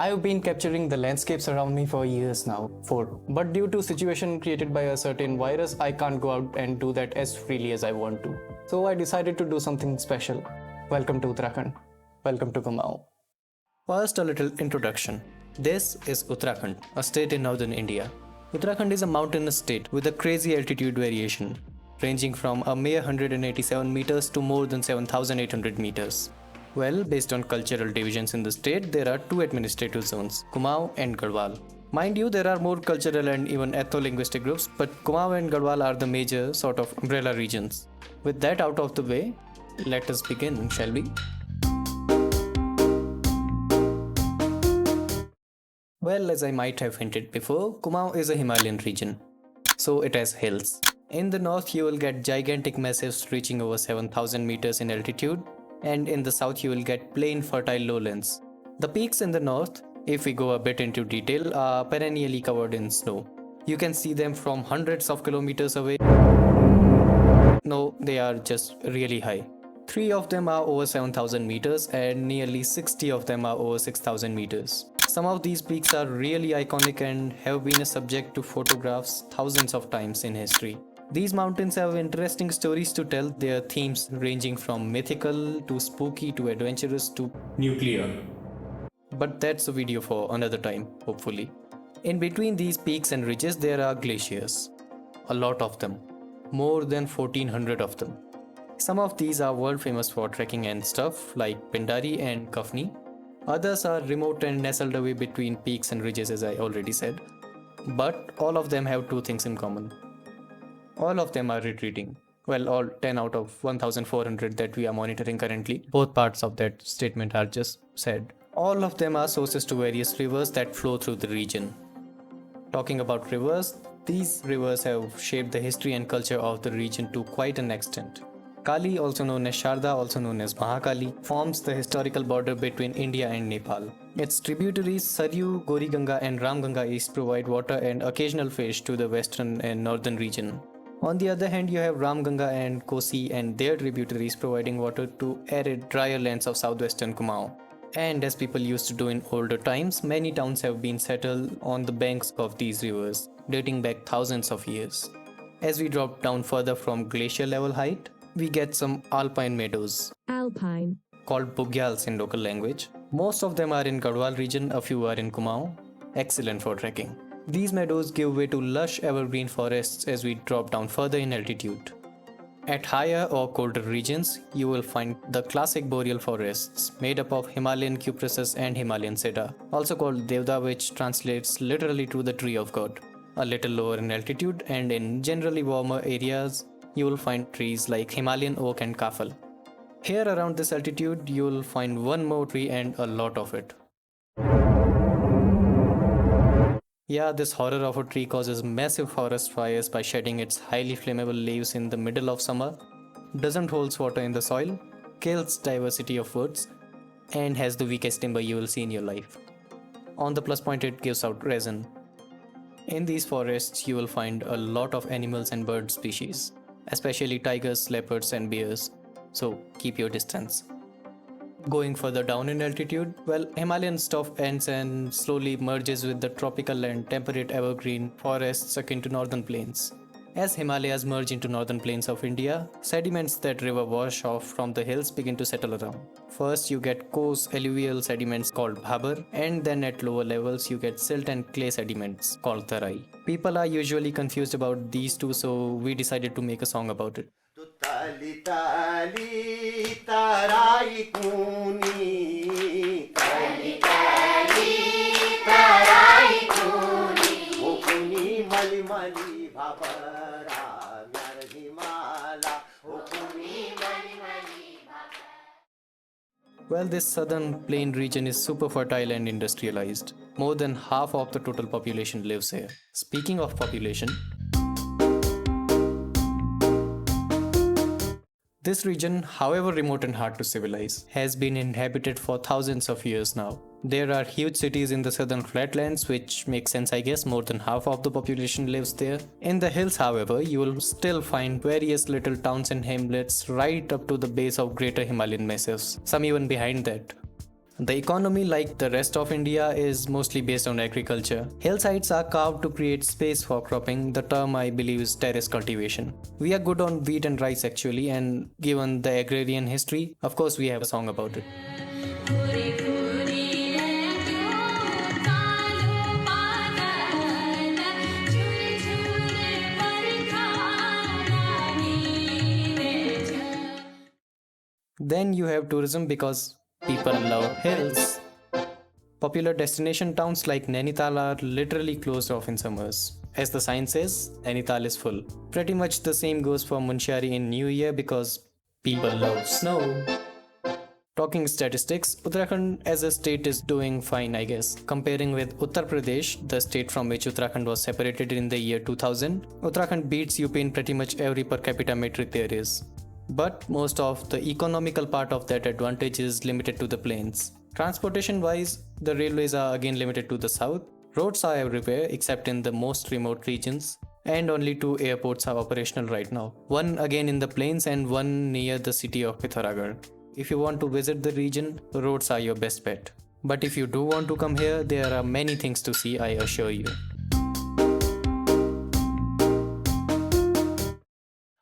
I've been capturing the landscapes around me for years now, but due to situation created by a certain virus, I can't go out and do that as freely as I want to. So I decided to do something special. Welcome to Uttarakhand. Welcome to Kumaon. First, a little introduction. This is Uttarakhand, a state in northern India. Uttarakhand is a mountainous state with a crazy altitude variation, ranging from a mere 187 meters to more than 7,800 meters. Well, based on cultural divisions in the state, there are two administrative zones, Kumaon and Garhwal. Mind you, there are more cultural and even ethno-linguistic groups, but Kumaon and Garhwal are the major sort of umbrella regions. With that out of the way, let us begin, shall we? Well, as I might have hinted before, Kumaon is a Himalayan region, so it has hills. In the north, you will get gigantic massifs reaching over 7,000 meters in altitude, and in the south you will get plain fertile lowlands. The peaks in the north, if we go a bit into detail, are perennially covered in snow. You can see them from hundreds of kilometers away. No, they are just really high. 3 of them are over 7,000 meters and nearly 60 of them are over 6,000 meters. Some of these peaks are really iconic and have been a subject to photographs thousands of times in history. These mountains have interesting stories to tell, their themes ranging from mythical to spooky to adventurous to nuclear. But that's a video for another time, hopefully. In between these peaks and ridges there are glaciers. A lot of them. More than 1400 of them. Some of these are world famous for trekking and stuff like Pindari and Kafni. Others are remote and nestled away between peaks and ridges, as I already said. But all of them have two things in common. All of them are retreating. Well, all 10 out of 1400 that we are monitoring currently. Both parts of that statement are just said. All of them are sources to various rivers that flow through the region. Talking about rivers, these rivers have shaped the history and culture of the region to quite an extent. Kali, also known as Sharda, also known as Mahakali, forms the historical border between India and Nepal. Its tributaries Saryu, Gauri-Ganga and Ram-Ganga East provide water and occasional fish to the western and northern region. On the other hand, you have Ram-Ganga and Kosi and their tributaries providing water to arid, drier lands of southwestern Kumaon. And as people used to do in older times, many towns have been settled on the banks of these rivers, dating back thousands of years. As we drop down further from glacier level height, we get some alpine meadows. Alpine. Called bugyals in local language. Most of them are in Garhwal region, a few are in Kumaon. Excellent for trekking. These meadows give way to lush evergreen forests as we drop down further in altitude. At higher or colder regions, you will find the classic boreal forests made up of Himalayan cypresses and Himalayan cedar, also called Devda, which translates literally to the tree of God. A little lower in altitude and in generally warmer areas, you will find trees like Himalayan oak and kafal. Here around this altitude, you will find one more tree and a lot of it. Yeah, this horror of a tree causes massive forest fires by shedding its highly flammable leaves in the middle of summer, doesn't hold water in the soil, kills diversity of woods, and has the weakest timber you will see in your life. On the plus point, it gives out resin. In these forests, you will find a lot of animals and bird species, especially tigers, leopards, and bears, so keep your distance. Going further down in altitude, well, Himalayan stuff ends and slowly merges with the tropical and temperate evergreen forests akin to northern plains. As Himalayas merge into northern plains of India, sediments that river wash off from the hills begin to settle around. First you get coarse alluvial sediments called bhabar, and then at lower levels you get silt and clay sediments called tarai. People are usually confused about these two, so we decided to make a song about it. Tali tali tarai kuni, tali tali tarai kuni, o kuni mali mali bhabara, myar himala, o kuni mali mali bhabara. Well, this southern plain region is super fertile and industrialized. More than half of the total population lives here. Speaking of population, this region, however remote and hard to civilize, has been inhabited for thousands of years now. There are huge cities in the southern flatlands, which makes sense, I guess. More than half of the population lives there. In the hills, however, you will still find various little towns and hamlets right up to the base of greater Himalayan massifs, some even behind that. The economy, like the rest of India, is mostly based on agriculture. Hillsides are carved to create space for cropping. The term, I believe, is terrace cultivation. We are good on wheat and rice actually, and given the agrarian history, of course we have a song about it. Then you have tourism because people love hills. Popular destination towns like Nainital are literally closed off in summers. As the sign says, Nainital is full. Pretty much the same goes for Munshari in New Year because people love snow. Talking statistics, Uttarakhand as a state is doing fine, I guess. Comparing with Uttar Pradesh, the state from which Uttarakhand was separated in the year 2000, Uttarakhand beats UP in pretty much every per capita metric there is. But most of the economical part of that advantage is limited to the plains. Transportation wise, the railways are again limited to the south. Roads are everywhere except in the most remote regions, and only 2 airports are operational right now. One again in the plains and one near the city of Pithoragarh. If you want to visit the region, roads are your best bet. But if you do want to come here, there are many things to see, I assure you.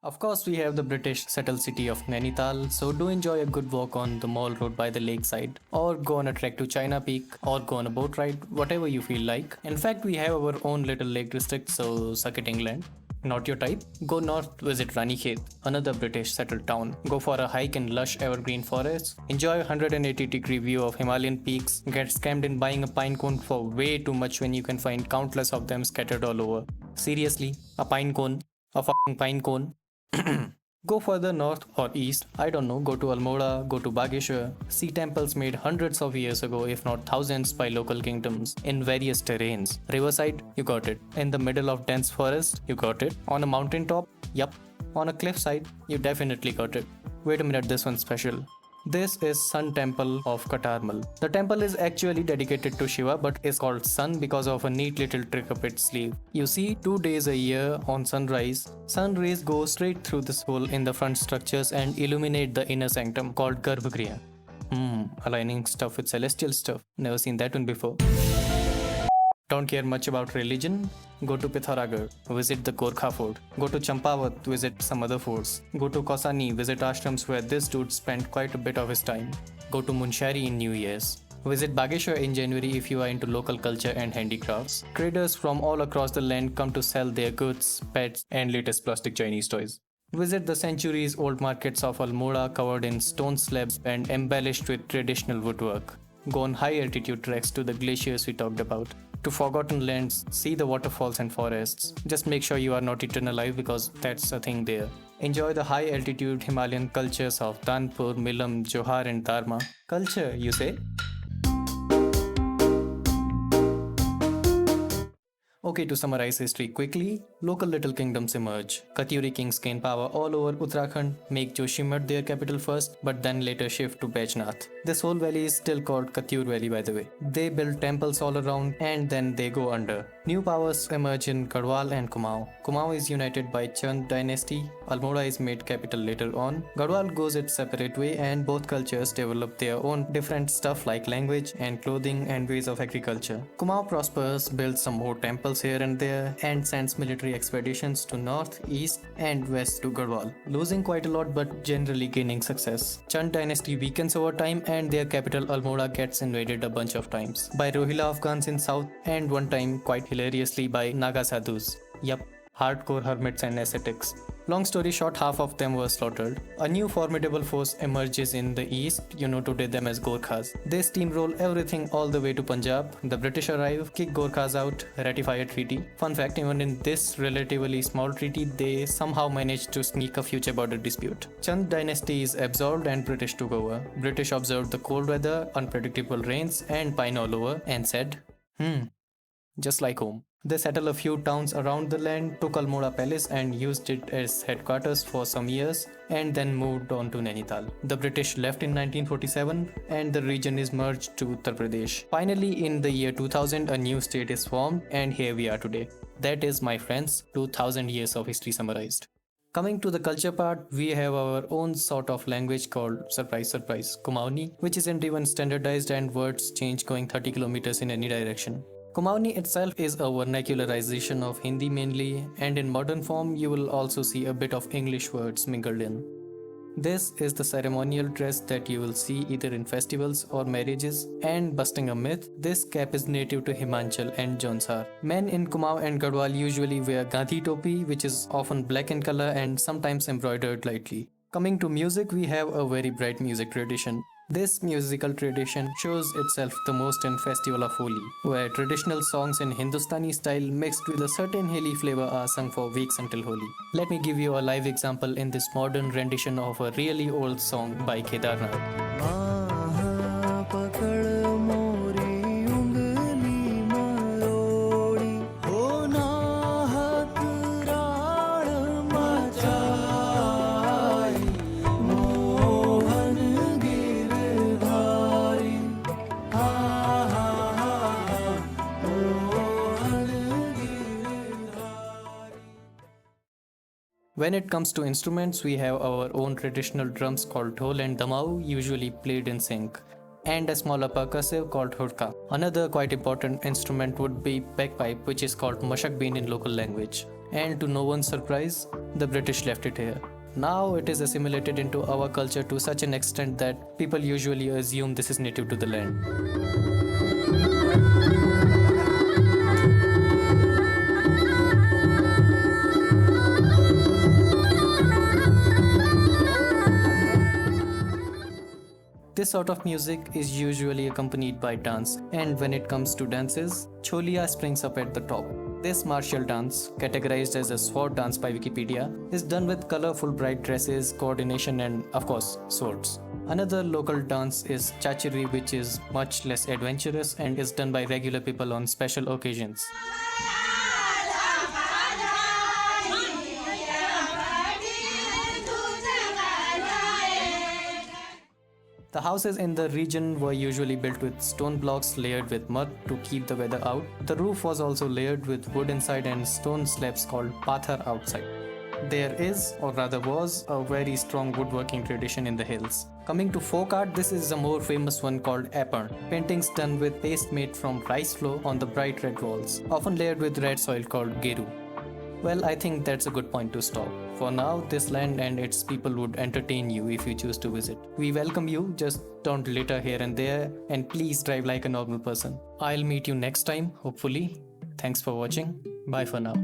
Of course, we have the British settled city of Nainital, so do enjoy a good walk on the Mall Road by the lakeside, or go on a trek to China Peak, or go on a boat ride, whatever you feel like. In fact, we have our own little lake district, so suck it England. Not your type? Go north, visit Ranikhet, another British settled town. Go for a hike in lush evergreen forests. Enjoy a 180-degree view of Himalayan peaks. Get scammed in buying a pine cone for way too much when you can find countless of them scattered all over. Seriously, a pine cone? A fucking pine cone? Go further north or east, I don't know, go to Almora, go to Bageshwar, see temples made hundreds of years ago, if not thousands, by local kingdoms in various terrains. Riverside, you got it. In the middle of dense forest, you got it. On a mountain top, yup. On a cliffside, you definitely got it. Wait a minute, this one's special. This is Sun Temple of Katarmal. The temple is actually dedicated to Shiva but is called Sun because of a neat little trick up its sleeve. You see, 2 days a year on sunrise, sun rays go straight through this hole in the front structures and illuminate the inner sanctum called Garbhagriha. Aligning stuff with celestial stuff. Never seen that one before. Don't care much about religion? Go to Pithoragarh, visit the Gorkha fort. Go to Champawat, visit some other forts. Go to Kausani, visit ashrams where this dude spent quite a bit of his time. Go to Munshari in New Year's. Visit Bageshwar in January if you are into local culture and handicrafts. Traders from all across the land come to sell their goods, pets, and latest plastic Chinese toys. Visit the centuries-old markets of Almora covered in stone slabs and embellished with traditional woodwork. Go on high-altitude treks to the glaciers we talked about. To forgotten lands, see the waterfalls and forests. Just make sure you are not eaten alive because that's a thing there. Enjoy the high-altitude Himalayan cultures of Danpur, Milam, Johar and Dharma. Culture, you say? Okay, to summarize history quickly, local little kingdoms emerge. Katyuri kings gain power all over Uttarakhand, make Joshimath their capital first, but then later shift to Bajnath. This whole valley is still called Katyur Valley, by the way. They build temples all around and then they go under. New powers emerge in Garhwal and Kumaon. Kumaon is united by Chand dynasty. Almora is made capital later on. Garhwal goes its separate way and both cultures develop their own different stuff like language and clothing and ways of agriculture. Kumaon prospers, builds some more temples here and there, and sends military expeditions to north, east and west to Garhwal, losing quite a lot but generally gaining success. Chand dynasty weakens over time and their capital Almora gets invaded a bunch of times by Rohilla Afghans in south and one time quite hilariously by Naga Sadhus. Yup, hardcore hermits and ascetics. Long story short, half of them were slaughtered. A new formidable force emerges in the east, you know today them as Gorkhas. They steamroll everything all the way to Punjab. The British arrive, kick Gorkhas out, ratify a treaty. Fun fact, even in this relatively small treaty, they somehow managed to sneak a future border dispute. Chand dynasty is absorbed and British took over. British observed the cold weather, unpredictable rains and pine all over and said, just like home. They settled a few towns around the land, took Almora Palace and used it as headquarters for some years and then moved on to Nainital. The British left in 1947 and the region is merged to Uttar Pradesh. Finally, in the year 2000, a new state is formed and here we are today. That is, my friends, 2000 years of history summarized. Coming to the culture part, we have our own sort of language called surprise surprise Kumaoni, which isn't even standardized and words change going 30 kilometers in any direction. Kumaoni itself is a vernacularization of Hindi mainly, and in modern form you will also see a bit of English words mingled in. This is the ceremonial dress that you will see either in festivals or marriages, and busting a myth, this cap is native to Himachal and Jaunsar. Men in Kumaon and Garhwal usually wear Gandhi topi, which is often black in color and sometimes embroidered lightly. Coming to music, we have a very bright music tradition. This musical tradition shows itself the most in Festival of Holi, where traditional songs in Hindustani style mixed with a certain hilly flavor are sung for weeks until Holi. Let me give you a live example in this modern rendition of a really old song by Kedarnath. When it comes to instruments, we have our own traditional drums called dhol and damau, usually played in sync, and a smaller percussive called hudka. Another quite important instrument would be bagpipe, which is called mashak bean in local language. And to no one's surprise, the British left it here. Now it is assimilated into our culture to such an extent that people usually assume this is native to the land. This sort of music is usually accompanied by dance, and when it comes to dances, Cholia springs up at the top. This martial dance, categorized as a sword dance by Wikipedia, is done with colorful bright dresses, coordination and, of course, swords. Another local dance is Chachiri, which is much less adventurous and is done by regular people on special occasions. The houses in the region were usually built with stone blocks layered with mud to keep the weather out. The roof was also layered with wood inside and stone slabs called pathar outside. There is, or rather was, a very strong woodworking tradition in the hills. Coming to folk art, this is a more famous one called appan. Paintings done with paste made from rice flour on the bright red walls, often layered with red soil called geru. Well, I think that's a good point to stop. For now, this land and its people would entertain you if you choose to visit. We welcome you, just don't litter here and there, and please drive like a normal person. I'll meet you next time, hopefully. Thanks for watching. Bye for now.